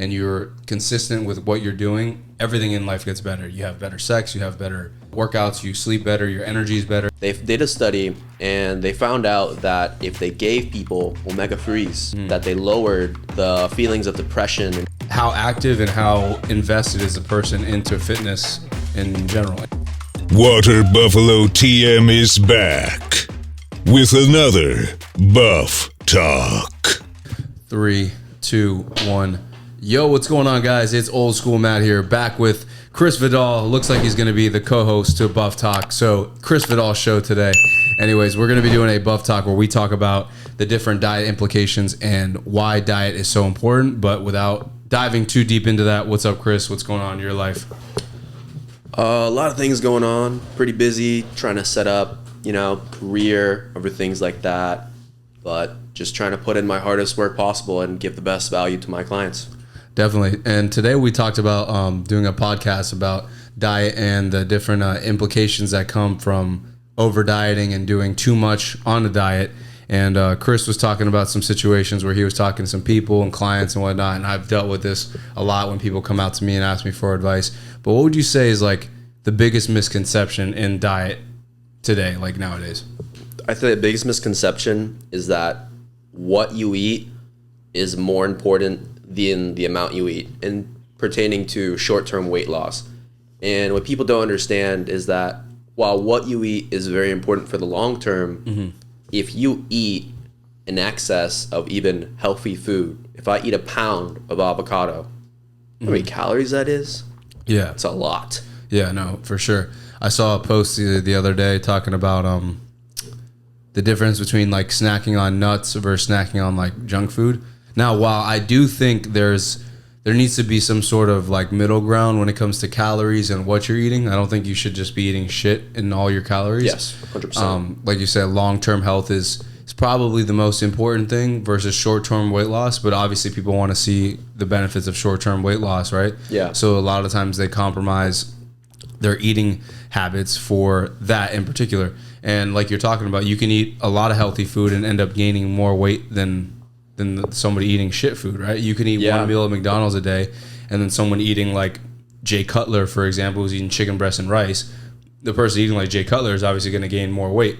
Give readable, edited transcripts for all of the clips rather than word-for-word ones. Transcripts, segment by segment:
and you're consistent with what you're doing, everything in life gets better. You have better sex, you have better workouts, you sleep better, your energy is better. They did a study and they found out that if they gave people omega-3s, that they lowered the feelings of depression. How active and how invested is a person into fitness in general? Water Buffalo TM is back with another Buff Talk. 3, 2, 1. Yo, what's going on, guys? It's Old School Matt here, back with Chris Vidal. Looks like he's going to be the co-host to Buff Talk. So, Chris Vidal show today. Anyways, we're going to be doing a Buff Talk where we talk about the different diet implications and why diet is so important. But without diving too deep into that, what's up, Chris? What's going on in your life? A lot of things going on. Pretty busy trying to set up, career, over things like that. But just trying to put in my hardest work possible and give the best value to my clients. Definitely. And today we talked about doing a podcast about diet and the different implications that come from over dieting and doing too much on a diet. And Chris was talking about some situations where he was talking to some people and clients and whatnot. And I've dealt with this a lot when people come out to me and ask me for advice. But what would you say is like the biggest misconception in diet today, like nowadays? I think the biggest misconception is that what you eat is more important than the amount you eat, and pertaining to short-term weight loss. And what people don't understand is that while what you eat is very important for the long term, if you eat in excess of even healthy food, if I eat a pound of avocado, how many calories that is? Yeah. It's a lot. Yeah, no, for sure. I saw a post the other day talking about the difference between like snacking on nuts versus snacking on like junk food. Now, while I do think there needs to be some sort of like middle ground when it comes to calories and what you're eating. I don't think you should just be eating shit in all your calories. Yes, 100%. Like you said, long-term health is probably the most important thing versus short-term weight loss. But obviously people want to see the benefits of short-term weight loss, right? Yeah. So a lot of times they compromise their eating habits for that in particular. And like you're talking about, you can eat a lot of healthy food and end up gaining more weight than somebody eating shit food, right? You can eat one meal at McDonald's a day, and then someone eating like Jay Cutler, for example, who's eating chicken breast and rice. The person eating like Jay Cutler is obviously going to gain more weight.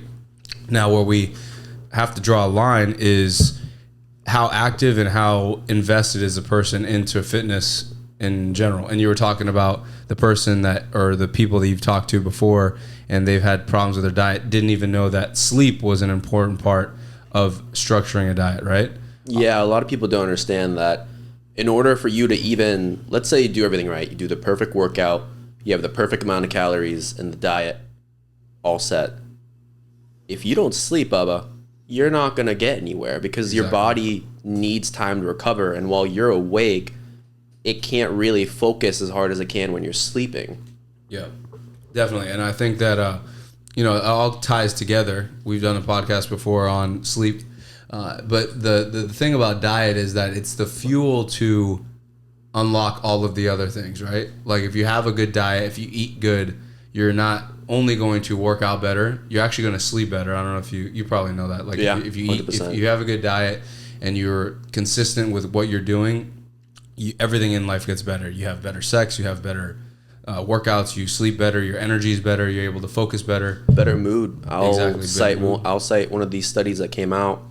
Now, where we have to draw a line is how active and how invested is a person into fitness in general. And you were talking about the person or the people that you've talked to before, and they've had problems with their diet, didn't even know that sleep was an important part of structuring a diet, right? Yeah, a lot of people don't understand that in order for you to even, let's say you do everything right, you do the perfect workout, you have the perfect amount of calories and the diet all set. If you don't sleep, Bubba, you're not going to get anywhere because your body needs time to recover. And while you're awake, it can't really focus as hard as it can when you're sleeping. Yeah, definitely. And I think that, it all ties together. We've done a podcast before on sleep. But the thing about diet is that it's the fuel to unlock all of the other things, right? Like if you have a good diet, if you eat good, you're not only going to work out better, you're actually going to sleep better. I don't know if you probably know that. Like if you eat, 100%. If you have a good diet and you're consistent with what you're doing, everything in life gets better. You have better sex, you have better workouts, you sleep better, your energy is better, you're able to focus better. Better mood. I'll cite one of these studies that came out.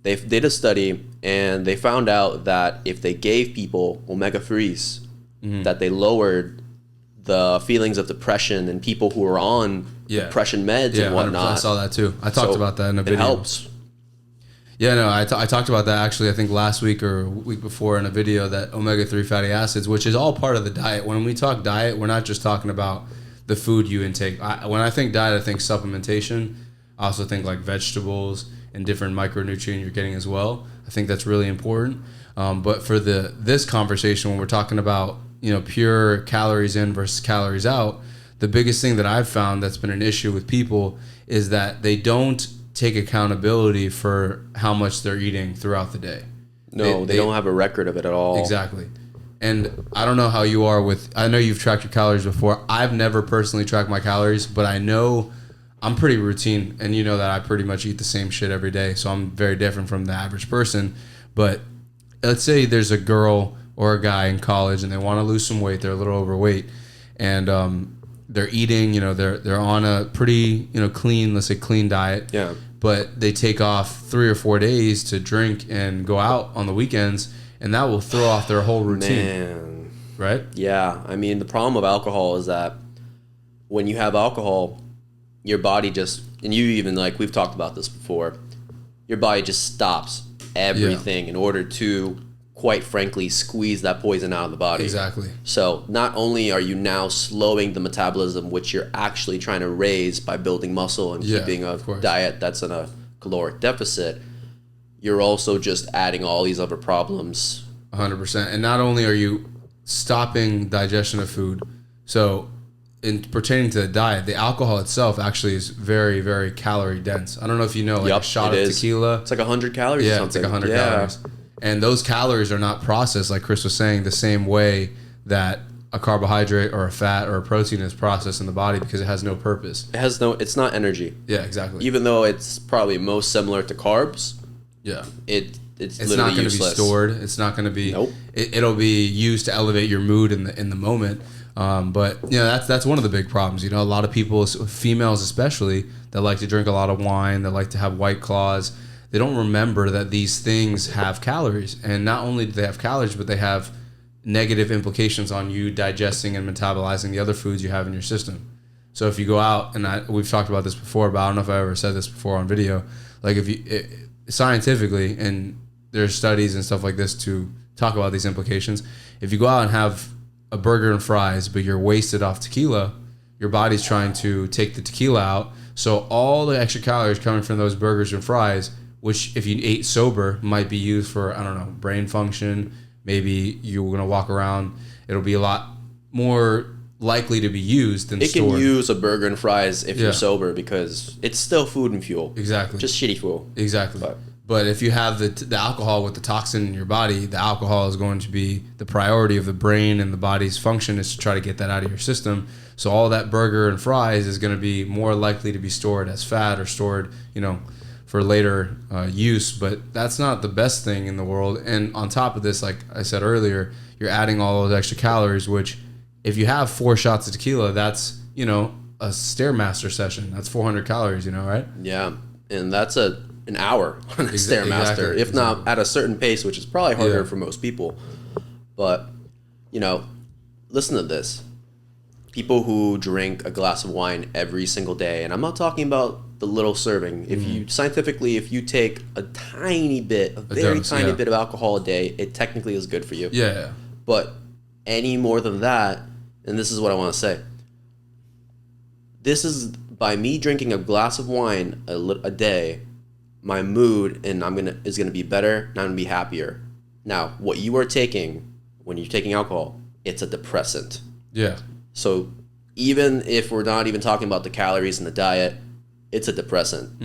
They did a study and they found out that if they gave people omega-3s, that they lowered the feelings of depression in people who are on depression meds and whatnot. I saw that too. I talked about that in a video. It helps. Yeah, no, I talked about that actually, I think last week or week before in a video, that omega-3 fatty acids, which is all part of the diet. When we talk diet, we're not just talking about the food you intake. When I think diet, I think supplementation. I also think like vegetables and different micronutrient you're getting as well. I think that's really important. But for this conversation, when we're talking about pure calories in versus calories out, the biggest thing that I've found that's been an issue with people is that they don't take accountability for how much they're eating throughout the day. No, they don't have a record of it at all. Exactly. And I don't know how you are I know you've tracked your calories before. I've never personally tracked my calories, but I know I'm pretty routine, and you know that I pretty much eat the same shit every day, so I'm very different from the average person. But let's say there's a girl or a guy in college and they want to lose some weight. They're a little overweight, and they're eating. They're on a pretty clean, let's say clean diet. Yeah. But they take off 3 or 4 days to drink and go out on the weekends, and that will throw off their whole routine. Man. Right? Yeah. I mean, the problem with alcohol is that when you have alcohol, your body just, and you even, like, we've talked about this before, your body just stops everything in order to, quite frankly, squeeze that poison out of the body. Exactly. So not only are you now slowing the metabolism, which you're actually trying to raise by building muscle and keeping a diet that's in a caloric deficit, you're also just adding all these other problems. 100%. And not only are you stopping digestion of food, so in pertaining to the diet, the alcohol itself actually is very, very calorie dense. I don't know if you know, like a shot of tequila. It's like 100 calories or something. It's like 100 calories. And those calories are not processed, like Chris was saying, the same way that a carbohydrate or a fat or a protein is processed in the body, because it has no purpose. It's not energy. Yeah, exactly. Even though it's probably most similar to carbs. Yeah. It's literally not going to be stored. It's not going to be. Nope. It'll be used to elevate your mood in the moment. But that's one of the big problems. A lot of people, females especially, that like to drink a lot of wine, that like to have White Claws. They don't remember that these things have calories, and not only do they have calories, but they have negative implications on you digesting and metabolizing the other foods you have in your system. So if you go out, and we've talked about this before, but I don't know if I ever said this before on video. Like scientifically, and there's studies and stuff like this to talk about these implications. If you go out and have a burger and fries, but you're wasted off tequila, your body's trying to take the tequila out. So all the extra calories coming from those burgers and fries, which if you ate sober might be used for, I don't know, brain function. Maybe you're going to walk around. It'll be a lot more likely to be used than stored. It can use a burger and fries if you're sober, because it's still food and fuel. Exactly. Just shitty fuel. Exactly. But if you have the alcohol with the toxin in your body, the alcohol is going to be the priority of the brain, and the body's function is to try to get that out of your system. So all that burger and fries is going to be more likely to be stored as fat or stored, for later use. But that's not the best thing in the world. And on top of this, like I said earlier, you're adding all those extra calories, which if you have 4 shots of tequila, that's, a Stairmaster session. That's 400 calories, right? Yeah. And that's an hour on a Stairmaster, if not at a certain pace, which is probably harder for most people. But, listen to this. People who drink a glass of wine every single day, and I'm not talking about the little serving. If you take a tiny bit, very tiny bit of alcohol a day, it technically is good for you. Yeah. But any more than that, and this is what I want to say. This is, by me drinking a glass of wine a day, my mood is gonna be better, and I'm gonna be happier. Now, what you are taking when you're taking alcohol, it's a depressant. Yeah. So even if we're not even talking about the calories in the diet, it's a depressant.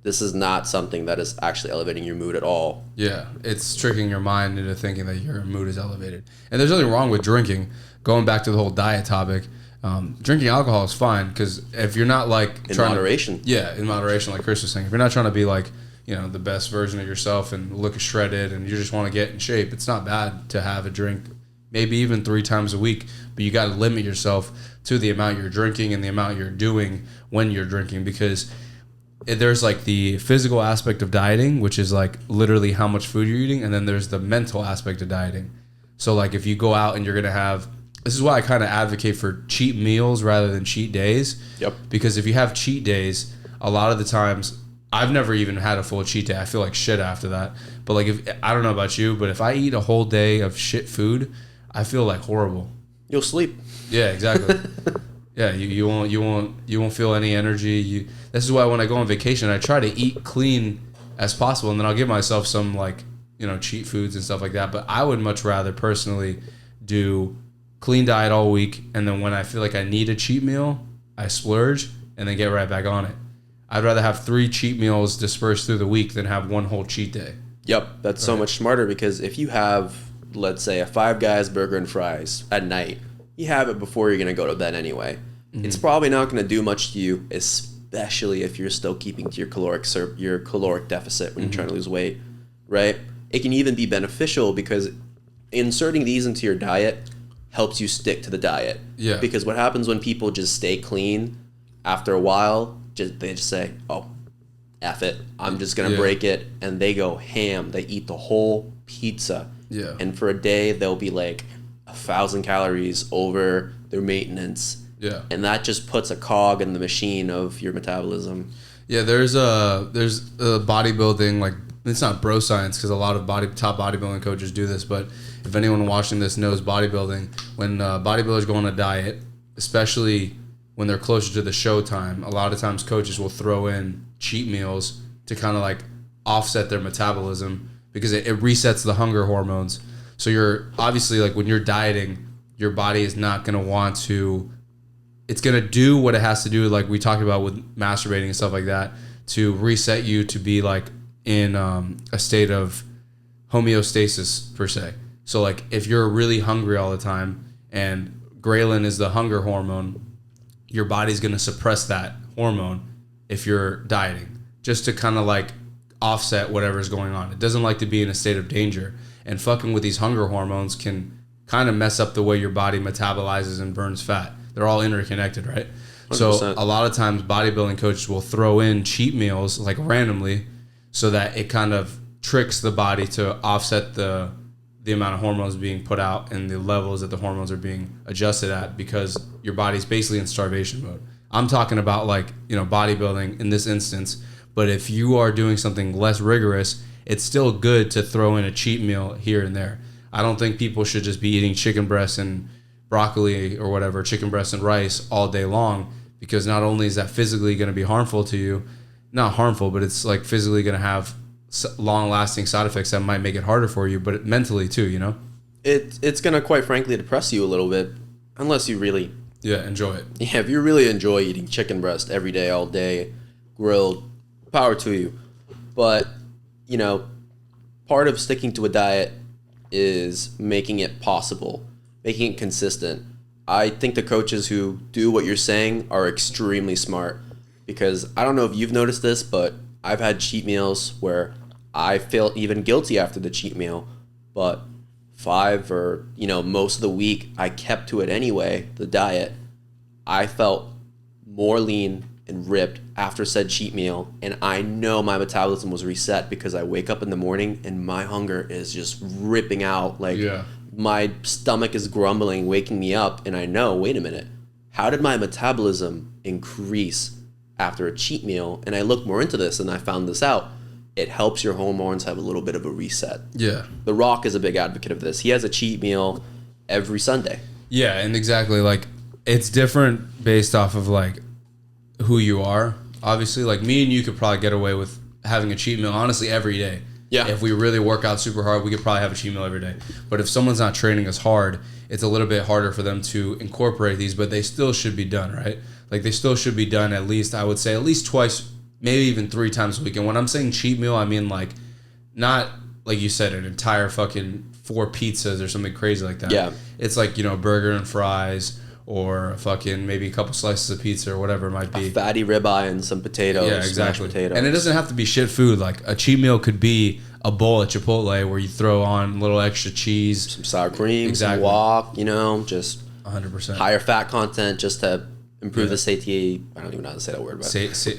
This is not something that is actually elevating your mood at all. Yeah, it's tricking your mind into thinking that your mood is elevated. And there's nothing wrong with drinking. Going back to the whole diet topic, drinking alcohol is fine, because if you're not like in moderation. In moderation, like Chris was saying. If you're not trying to be like, the best version of yourself and look shredded, and you just want to get in shape, it's not bad to have a drink, maybe even 3 times a week. But you got to limit yourself to the amount you're drinking and the amount you're doing when you're drinking, because there's like the physical aspect of dieting, which is like literally how much food you're eating, and then there's the mental aspect of dieting. So like if you go out and you're going to have, this is why I kind of advocate for cheat meals rather than cheat days. Yep. Because if you have cheat days, a lot of the times, I've never even had a full cheat day. I feel like shit after that. But like, I don't know about you, but if I eat a whole day of shit food, I feel like horrible. You'll sleep. Yeah, exactly. Yeah, you won't feel any energy. This is why when I go on vacation, I try to eat clean as possible, and then I'll give myself some like cheat foods and stuff like that. But I would much rather personally do clean diet all week, and then when I feel like I need a cheat meal, I splurge and then get right back on it. I'd rather have 3 cheat meals dispersed through the week than have one whole cheat day. Yep, that's so much smarter, because if you have, let's say, a Five Guys burger and fries at night, you have it before you're going to go to bed anyway. It's probably not going to do much to you, especially if you're still keeping to your caloric deficit when you're trying to lose weight, right? it can even be beneficial because inserting these into your diet helps you stick to the diet. Yeah. Because what happens when people just stay clean after a while, they just say, oh, F it, I'm just going to break it. And they go ham. They eat the whole pizza. Yeah. And for a day, they'll be like 1,000 calories over their maintenance. Yeah. And that just puts a cog in the machine of your metabolism. Yeah, there's a bodybuilding, like, it's not bro science because a lot of top bodybuilding coaches do this, but if anyone watching this knows bodybuilding, when bodybuilders go on a diet, especially when they're closer to the show time, a lot of times coaches will throw in cheat meals to kind of like offset their metabolism because it resets the hunger hormones. So you're obviously, like, when you're dieting, your body is not going to want to, it's going to do what it has to do, like we talked about with masturbating and stuff like that, to reset you to be like in a state of homeostasis per se. So like if you're really hungry all the time and ghrelin is the hunger hormone, your body's going to suppress that hormone if you're dieting, just to kind of like offset whatever's going on. It doesn't like to be in a state of danger, and fucking with these hunger hormones can kind of mess up the way your body metabolizes and burns fat. They're all interconnected, right? 100%. So a lot of times bodybuilding coaches will throw in cheat meals like randomly so that it kind of tricks the body to offset the amount of hormones being put out and the levels that the hormones are being adjusted at, because your body's basically in starvation mode. I'm talking about, like, bodybuilding in this instance, but if you are doing something less rigorous, it's still good to throw in a cheat meal here and there. I don't think people should just be eating chicken breasts and broccoli or whatever, chicken breasts and rice all day long, because not only is that physically going to be harmful to you, not harmful, but it's like physically going to have long-lasting side effects that might make it harder for you, but mentally too, It's going to, quite frankly, depress you a little bit, unless you really... enjoy it. Yeah, if you really enjoy eating chicken breast every day, all day, grilled, power to you. But, part of sticking to a diet is making it possible, making it consistent. I think the coaches who do what you're saying are extremely smart, because I don't know if you've noticed this, but I've had cheat meals where I felt even guilty after the cheat meal, but 5 or, most of the week, I kept to it anyway, the diet. I felt more lean and ripped after said cheat meal, and I know my metabolism was reset because I wake up in the morning and my hunger is just ripping out. Like, my stomach is grumbling, waking me up, and I know, wait a minute, how did my metabolism increase after a cheat meal? And I looked more into this and I found this out. It helps your hormones have a little bit of a reset. Yeah. The Rock is a big advocate of this. He has a cheat meal every Sunday. Yeah, and exactly, like, it's different based off of, like, who you are. Obviously, like, me and you could probably get away with having a cheat meal, honestly, every day. Yeah. If we really work out super hard, we could probably have a cheat meal every day. But if someone's not training as hard, it's a little bit harder for them to incorporate these, but they still should be done, right? Like, they still should be done at least, I would say, at least twice, maybe even 3 times a week. And when I'm saying cheat meal, I mean, like, not, like you said, an entire fucking 4 pizzas or something crazy like that. Yeah. It's like, burger and fries, or fucking maybe a couple slices of pizza or whatever it might be. A fatty ribeye and some potatoes. Yeah, exactly. Potatoes. And it doesn't have to be shit food. Like, a cheat meal could be a bowl at Chipotle where you throw on a little extra cheese, some sour cream, some guac, just 100% higher fat content just to improve the satiety. I don't even know how to say that word. But satiation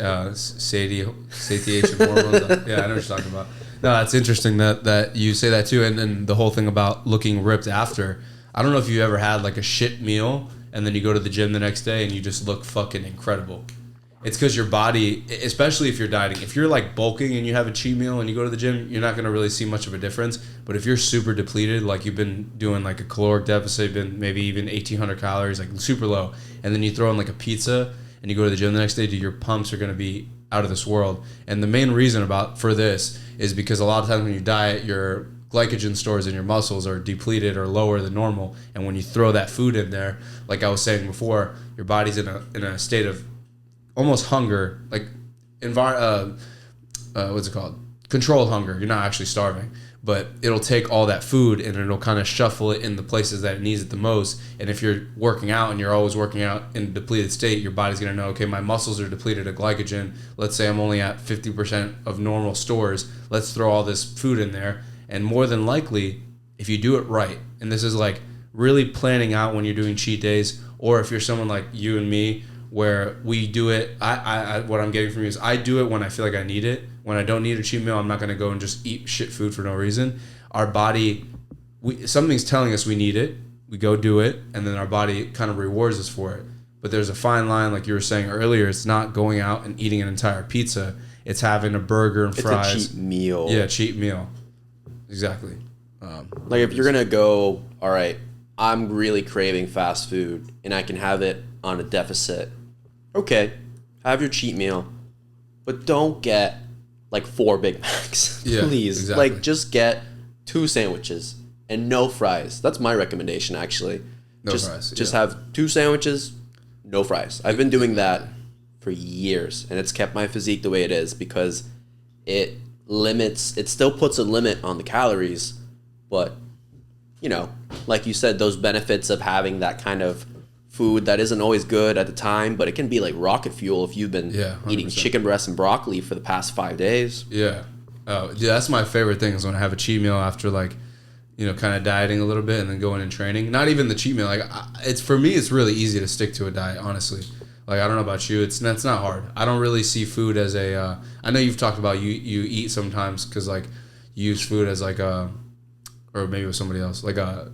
hormones. Yeah, I know what you're talking about. No, that's interesting that you say that too. And then the whole thing about looking ripped after. I don't know if you ever had like a shit meal and then you go to the gym the next day and you just look fucking incredible. It's because your body, especially if you're dieting, if you're like bulking and you have a cheat meal and you go to the gym, you're not going to really see much of a difference. But if you're super depleted, like you've been doing like a caloric deficit, been maybe even 1,800 calories, like super low, and then you throw in like a pizza and you go to the gym the next day, dude, your pumps are going to be out of this world. And the main reason for this is because a lot of times when you diet, your glycogen stores in your muscles are depleted or lower than normal. And when you throw that food in there, like I was saying before, your body's in a state of almost hunger, like what's it called? Controlled hunger. You're not actually starving, but it'll take all that food and it'll kind of shuffle it in the places that it needs it the most. And if you're working out and you're always working out in a depleted state, your body's going to know, okay, my muscles are depleted of glycogen. Let's say I'm only at 50% of normal stores. Let's throw all this food in there. And more than likely, if you do it right, and this is like really planning out when you're doing cheat days, or if you're someone like you and me, where we do it, I what I'm getting from you is I do it when I feel like I need it. When I don't need a cheat meal, I'm not going to go and just eat shit food for no reason. Our body, something's telling us we need it. We go do it, and then our body kind of rewards us for it. But there's a fine line, like you were saying earlier. It's not going out and eating an entire pizza. It's having a burger and fries. It's a cheat meal. Yeah, cheat meal. Exactly. Like if you're going to go, all right, I'm really craving fast food, and I can have it on a deficit. Okay, have your cheat meal, but don't get like 4 Big Macs. Yeah, please. exactly. Like just get 2 sandwiches and no fries. That's my recommendation, actually. No fries. Just have 2 sandwiches, no fries. I've been doing that for years, and it's kept my physique the way it is because it still puts a limit on the calories, but you know, like you said, those benefits of having that kind of food that isn't always good at the time, but it can be like rocket fuel if you've been eating chicken breast and broccoli for the past 5 days. Yeah. Oh, yeah, that's my favorite thing is when I have a cheat meal after like, you know, kind of dieting a little bit and then going and training. Not even the cheat meal. Like it's for me, it's really easy to stick to a diet, honestly. Like, I don't know about you. It's not hard. I don't really see food as a, I know you've talked about you eat sometimes because like you use food as like a, or maybe with somebody else, like a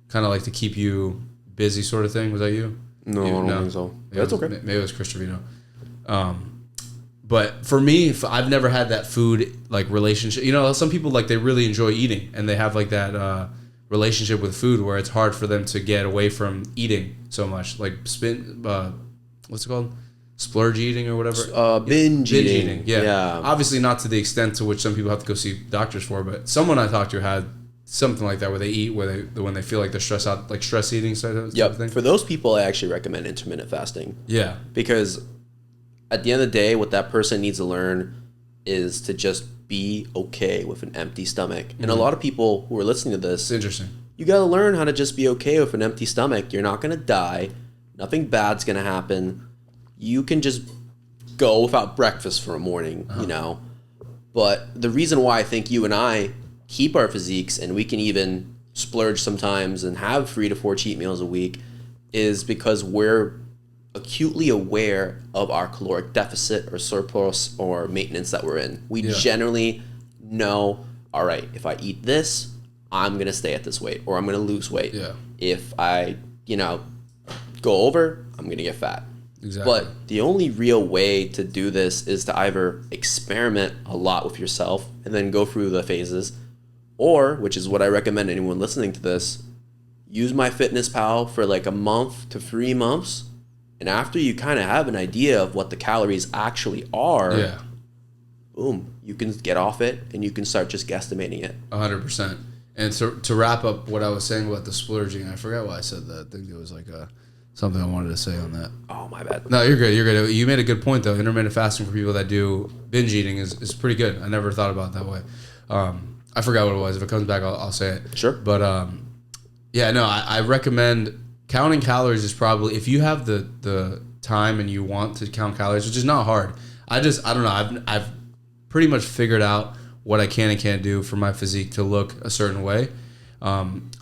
kind of like to keep you busy sort of thing. Was that you? No, I don't think so. Yeah, That's okay. Maybe it was Chris Trevino. But for me, I've never had that food like relationship. You know, some people like they really enjoy eating and they have like that relationship with food where it's hard for them to get away from eating so much. Like what's it called? Splurge eating or whatever. Binge eating. Yeah. Obviously not to the extent to which some people have to go see doctors for, but someone I talked to had something like that where they eat when they feel like they're stressed out, like stress eating sort of thing. For those people, I actually recommend intermittent fasting. Yeah. Because at the end of the day, what that person needs to learn is to just be okay with an empty stomach. And a lot of people who are listening to this, It's interesting. you got to learn how to just be okay with an empty stomach. You're not going to die. Nothing bad's going to happen. You can just go without breakfast for a morning, you know. But the reason why I think you and I keep our physiques and we can even splurge sometimes and have 3 to 4 cheat meals a week is because we're acutely aware of our caloric deficit or surplus or maintenance that we're in. We generally know, all right, if I eat this, I'm going to stay at this weight or I'm going to lose weight. Yeah. If I, go over, I'm going to get fat. Exactly. But the only real way to do this is to either experiment a lot with yourself and then go through the phases, or, which is what I recommend anyone listening to this, use MyFitnessPal for like a month to 3 months. And after you kind of have an idea of what the calories actually are, boom, you can get off it and you can start just guesstimating it. 100%. And to wrap up what I was saying about the splurging, I forgot why I said that. I think it was like something I wanted to say on that. Oh, my bad. No, you're good. You're good. You made a good point, though. Intermittent fasting for people that do binge eating is pretty good. I never thought about it that way. I forgot what it was. If it comes back, I'll say it. Sure. But, I recommend counting calories is probably, if you have the time and you want to count calories, which is not hard. I don't know. I've pretty much figured out what I can and can't do for my physique to look a certain way.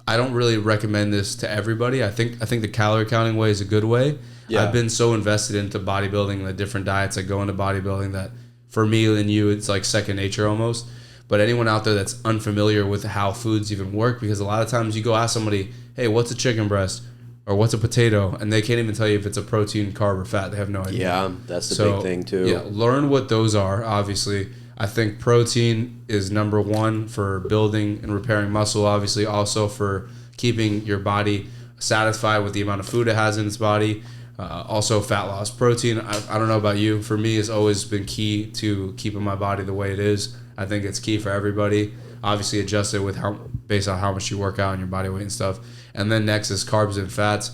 I don't really recommend this to everybody. I think the calorie counting way is a good way. Yeah. I've been so invested into bodybuilding and the different diets that go into bodybuilding that for me and you, it's like second nature almost. But anyone out there that's unfamiliar with how foods even work, because a lot of times you go ask somebody, hey, what's a chicken breast? Or what's a potato? And they can't even tell you if it's a protein, carb, or fat. They have no idea. Yeah, that's the big thing too. Yeah, learn what those are, obviously. I think protein is number one for building and repairing muscle, obviously. Also for keeping your body satisfied with the amount of food it has in its body. Also fat loss. Protein, I don't know about you. For me, has always been key to keeping my body the way it is. I think it's key for everybody. Obviously adjust it with based on how much you work out and your body weight and stuff. And then next is carbs and fats.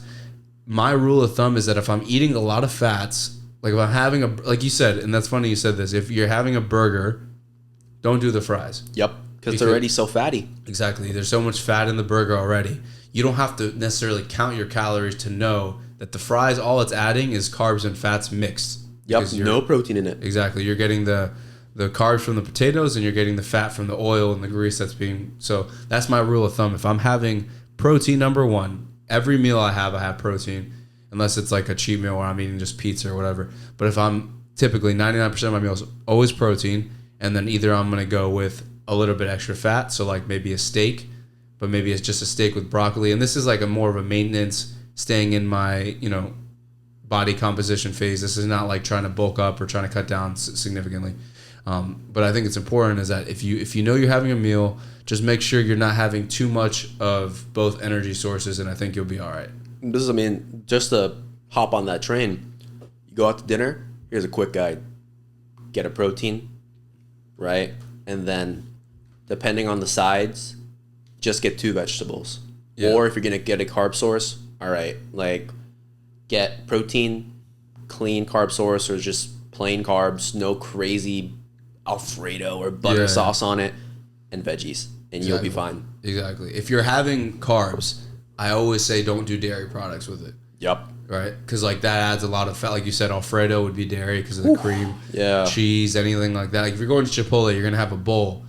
My rule of thumb is that if I'm eating a lot of fats, like if I'm having like you said, and that's funny you said this, if you're having a burger, don't do the fries. Yep, because they're already so fatty. Exactly. There's so much fat in the burger already. You don't have to necessarily count your calories to know that the fries, all it's adding is carbs and fats mixed. Yep, no protein in it. Exactly. You're getting the the carbs from the potatoes and you're getting the fat from the oil and the grease that's being. So that's my rule of thumb. If I'm having protein, number one, every meal I have protein, unless it's like a cheat meal where I'm eating just pizza or whatever. But if I'm typically 99% of my meals always protein, and then either I'm going to go with a little bit extra fat, so like maybe a steak, but maybe it's just a steak with broccoli. And this is like a more of a maintenance, staying in my, body composition phase. This is not like trying to bulk up or trying to cut down significantly. But I think it's important is that if you know you're having a meal, just make sure you're not having too much of both energy sources, and I think you'll be all right. Just to hop on that train, you go out to dinner, here's a quick guide. Get a protein, right? And then, depending on the sides, just get 2 vegetables. Yeah. Or if you're going to get a carb source, all right, like get protein, clean carb source, or just plain carbs, no crazy Alfredo or butter sauce on it, and veggies, and you'll be fine. Exactly. If you're having carbs, I always say don't do dairy products with it. Yep. Right? Because like that adds a lot of fat. Like you said, Alfredo would be dairy because of the cream. Yeah. Cheese, anything like that. Like if you're going to Chipotle, you're going to have a bowl.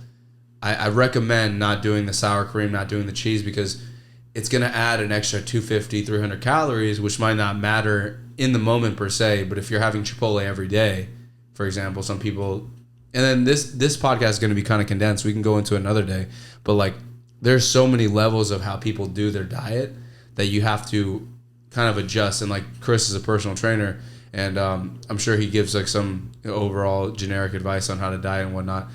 I recommend not doing the sour cream, not doing the cheese, because it's going to add an extra 250, 300 calories, which might not matter in the moment per se. But if you're having Chipotle every day, for example, some people... And then this podcast is going to be kind of condensed. We can go into another day. But like there's so many levels of how people do their diet that you have to kind of adjust. And like Chris is a personal trainer, and I'm sure he gives like some overall generic advice on how to diet and whatnot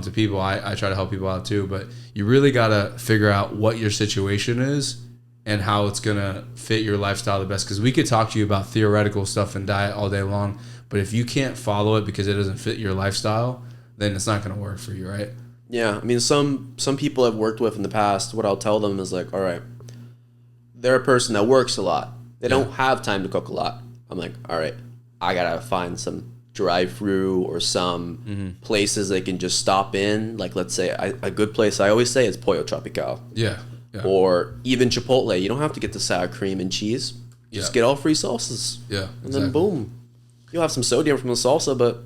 to people. I try to help people out too, but you really got to figure out what your situation is and how it's going to fit your lifestyle the best. Because we could talk to you about theoretical stuff and diet all day long, but if you can't follow it because it doesn't fit your lifestyle, then it's not going to work for you, right? Yeah, I mean, some people I've worked with in the past, what I'll tell them is like, all right, they're a person that works a lot. They don't have time to cook a lot. I'm like, all right, I got to find some drive-through or some places they can just stop in. Like, let's say, a good place I always say is Pollo Tropical. Yeah. Or even Chipotle. You don't have to get the sour cream and cheese. Just get all free sauces. Yeah, and then boom. You'll have some sodium from the salsa, but,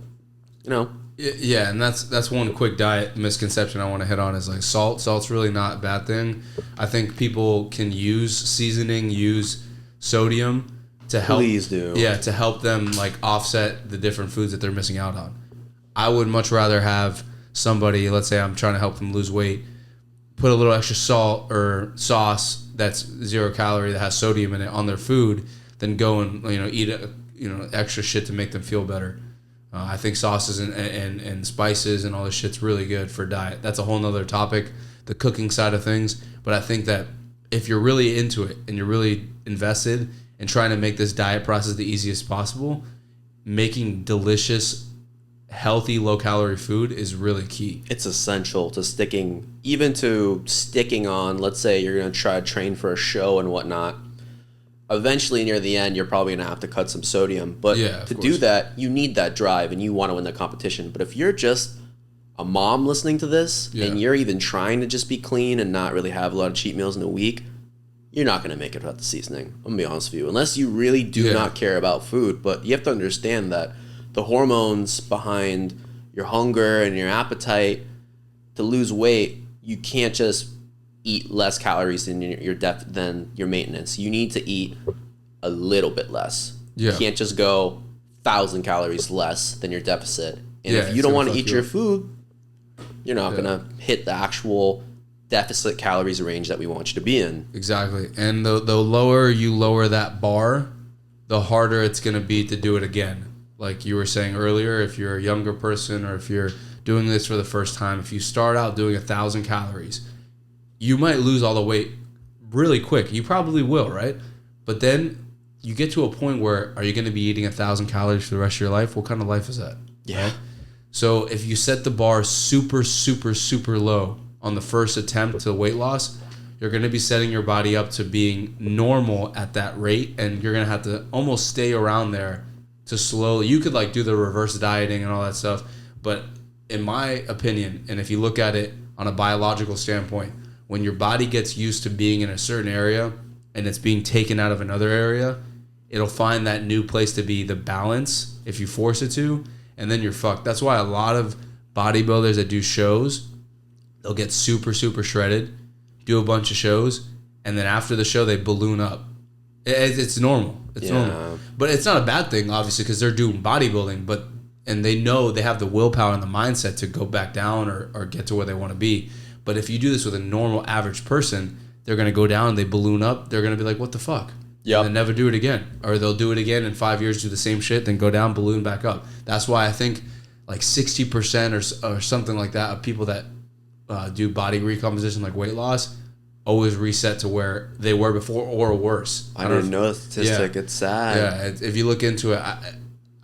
Yeah, and that's one quick diet misconception I want to hit on is like salt. Salt's really not a bad thing. I think people can use seasoning, use sodium to help. Please do. Yeah, to help them like offset the different foods that they're missing out on. I would much rather have somebody, let's say I'm trying to help them lose weight, put a little extra salt or sauce that's 0 calorie that has sodium in it on their food than go and eat extra shit to make them feel better. I think sauces and spices and all this shit's really good for diet. That's a whole nother topic, the cooking side of things. But I think that if you're really into it and you're really invested in trying to make this diet process the easiest possible, making delicious, healthy, low-calorie food is really key. It's essential to sticking on, let's say you're going to try to train for a show and whatnot. Eventually, near the end, you're probably going to have to cut some sodium. But to do that, you need that drive and you want to win the competition. But if you're just a mom listening to this and you're even trying to just be clean and not really have a lot of cheat meals in a week, you're not going to make it without the seasoning. I'm going to be honest with you. Unless you really do not care about food. But you have to understand that the hormones behind your hunger and your appetite to lose weight, you can't just eat less calories than your maintenance. You need to eat a little bit less. You can't just go 1,000 calories less than your deficit. And if you don't want to eat your food, you're not going to hit the actual deficit calories range that we want you to be in. Exactly. And the lower you lower that bar, the harder it's going to be to do it again. Like you were saying earlier, if you're a younger person or if you're doing this for the first time, if you start out doing 1,000 calories, you might lose all the weight really quick. You probably will, right? But then you get to a point where, are you going to be eating 1,000 calories for the rest of your life? What kind of life is that? Yeah. Right? So if you set the bar super, super, super low on the first attempt to weight loss, you're going to be setting your body up to being normal at that rate, and you're going to have to almost stay around there to slowly. You could like do the reverse dieting and all that stuff, but in my opinion, and if you look at it on a biological standpoint, when your body gets used to being in a certain area and it's being taken out of another area, it'll find that new place to be the balance if you force it to, and then you're fucked. That's why a lot of bodybuilders that do shows, they'll get super, super shredded, do a bunch of shows, and then after the show, they balloon up. It's normal. It's normal. But it's not a bad thing, obviously, because they're doing bodybuilding, and they know they have the willpower and the mindset to go back down or get to where they want to be. But if you do this with a normal, average person, they're going to go down, they balloon up, they're going to be like, what the fuck? Yep. And then never do it again. Or they'll do it again in 5 years, do the same shit, then go down, balloon back up. That's why I think like 60% or something like that of people that do body recomposition, like weight loss, always reset to where they were before or worse. I didn't know the statistic. It's sad. Yeah, if you look into it,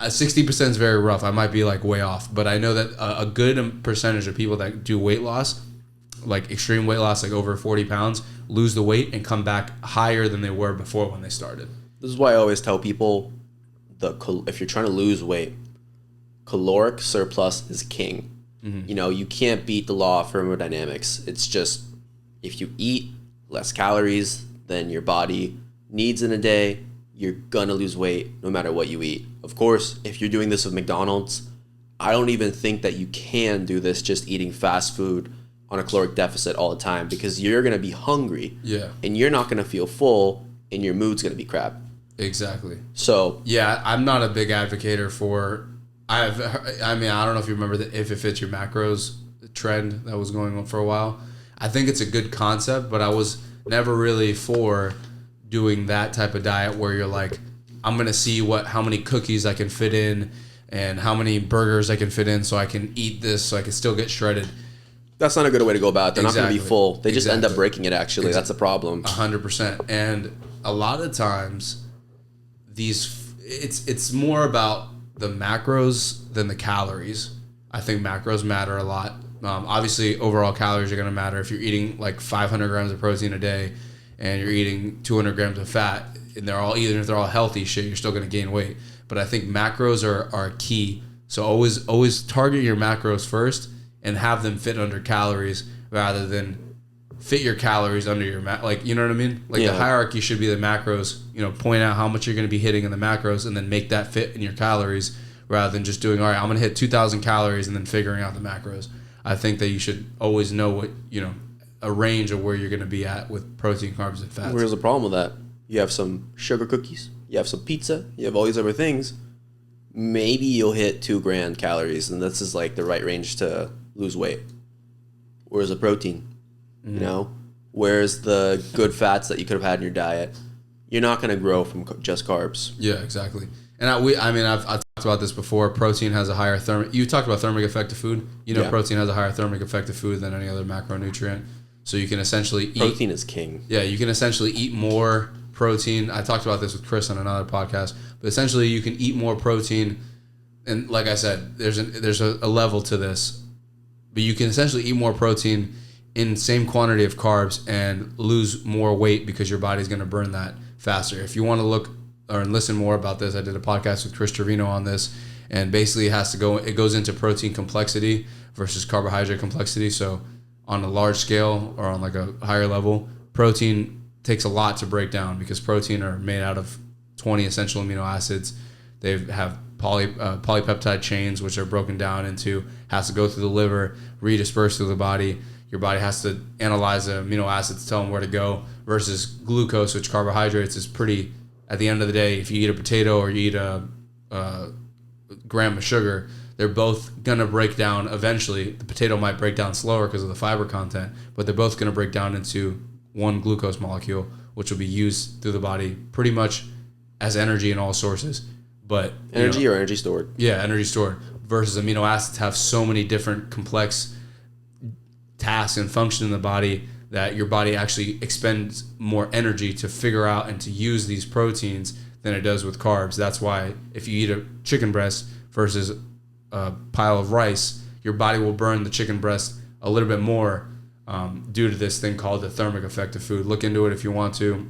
60% is very rough. I might be like way off, but I know that a good percentage of people that do weight loss, like extreme weight loss, like over 40 pounds, lose the weight and come back higher than they were before when they started. This is why I always tell people, if you're trying to lose weight, caloric surplus is king. Mm-hmm. You know, you can't beat the law of thermodynamics. It's just, if you eat less calories than your body needs in a day, you're gonna lose weight no matter what you eat. Of course, if you're doing this with McDonald's, I don't even think that you can do this just eating fast food on a caloric deficit all the time, because you're gonna be hungry. Yeah. And you're not gonna feel full, and your mood's gonna be crap. Exactly. So yeah, I'm not a big advocate for. I don't know if you remember the if it fits your macros trend that was going on for a while. I think it's a good concept, but I was never really for doing that type of diet where you're like, I'm gonna see how many cookies I can fit in and how many burgers I can fit in so I can eat this so I can still get shredded. That's not a good way to go about it. They're not going to be full. They just end up breaking it, actually. That's the problem. 100%. And a lot of times, it's more about the macros than the calories. I think macros matter a lot. Obviously, overall calories are going to matter. If you're eating like 500 grams of protein a day and you're eating 200 grams of fat, and even if they're all healthy shit, you're still going to gain weight. But I think macros are key. So always target your macros first and have them fit under calories rather than fit your calories under your like, you know what I mean? Like the hierarchy should be the macros, point out how much you're going to be hitting in the macros and then make that fit in your calories rather than just doing, all right, I'm going to hit 2,000 calories and then figuring out the macros. I think that you should always know what, a range of where you're going to be at with protein, carbs, and fats. Where's the problem with that? You have some sugar cookies, you have some pizza, you have all these other things. Maybe you'll hit 2 grand calories, and this is like the right range to lose weight. Where's the protein? Mm-hmm. Where's the good fats that you could have had in your diet? You're not going to grow from just carbs. Yeah, exactly. And I've talked about this before. Protein has a higher thermic. You talked about thermic effect of food. Protein has a higher thermic effect of food than any other macronutrient. So you can essentially eat. Protein is king. Yeah, you can essentially eat more protein. I talked about this with Chris on another podcast. But essentially, you can eat more protein, and like I said, there's a level to this. But you can essentially eat more protein in same quantity of carbs and lose more weight because your body's going to burn that faster. If you want to look or listen more about this, I did a podcast with Chris Trevino on this, and basically it goes into protein complexity versus carbohydrate complexity. So on a large scale or on like a higher level, protein takes a lot to break down because protein are made out of 20 essential amino acids. They have polypeptide chains, which are broken down into, has to go through the liver, redisperse through the body. Your body has to analyze the amino acids, tell them where to go, versus glucose, which carbohydrates is pretty, at the end of the day, if you eat a potato or you eat a gram of sugar, they're both going to break down eventually. The potato might break down slower because of the fiber content, but they're both going to break down into one glucose molecule, which will be used through the body pretty much as energy in all sources. But energy or energy stored? Yeah, energy stored. Versus amino acids have so many different complex tasks and function in the body that your body actually expends more energy to figure out and to use these proteins than it does with carbs. That's why if you eat a chicken breast versus a pile of rice, your body will burn the chicken breast a little bit more due to this thing called the thermic effect of food. Look into it if you want to.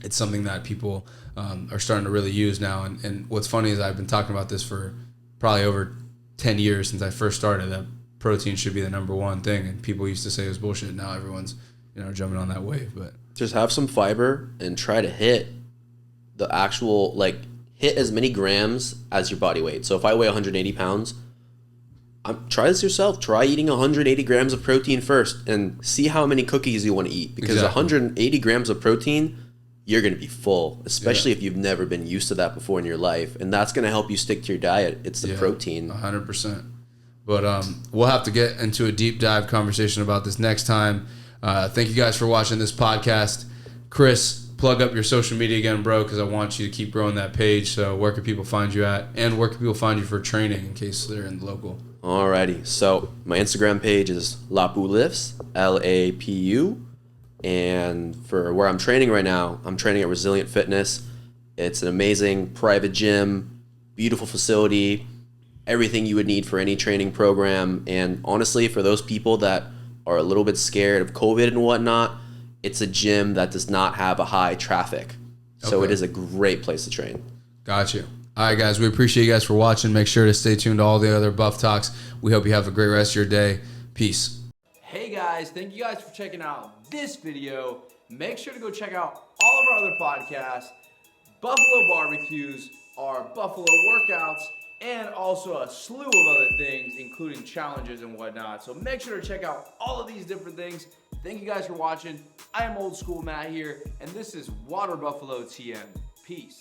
It's something that people are starting to really use now. And what's funny is I've been talking about this for probably over 10 years since I first started, that protein should be the number one thing. And people used to say it was bullshit. Now everyone's jumping on that wave. But just have some fiber and try to hit the actual, hit as many grams as your body weight. So if I weigh 180 pounds, try this yourself. Try eating 180 grams of protein first and see how many cookies you want to eat. Because 180 grams of protein, you're going to be full, especially if you've never been used to that before in your life. And that's going to help you stick to your diet. It's the protein. 100%. But we'll have to get into a deep dive conversation about this next time. Thank you guys for watching this podcast. Chris, plug up your social media again, bro, because I want you to keep growing that page. So where can people find you at? And where can people find you for training in case they're in the local? Alrighty. So my Instagram page is Lapu Lifts, Lapu. And for where I'm training right now, I'm training at Resilient Fitness. It's an amazing private gym, beautiful facility, everything you would need for any training program. And honestly, for those people that are a little bit scared of COVID and whatnot, it's a gym that does not have a high traffic. So it is a great place to train. Got you. All right, guys. We appreciate you guys for watching. Make sure to stay tuned to all the other Buff Talks. We hope you have a great rest of your day. Peace. Hey guys, thank you guys for checking out this video. Make sure to go check out all of our other podcasts, Buffalo Barbecues, our Buffalo Workouts, and also a slew of other things, including challenges and whatnot. So make sure to check out all of these different things. Thank you guys for watching. I am Old School Matt here, and this is Water Buffalo TM. Peace.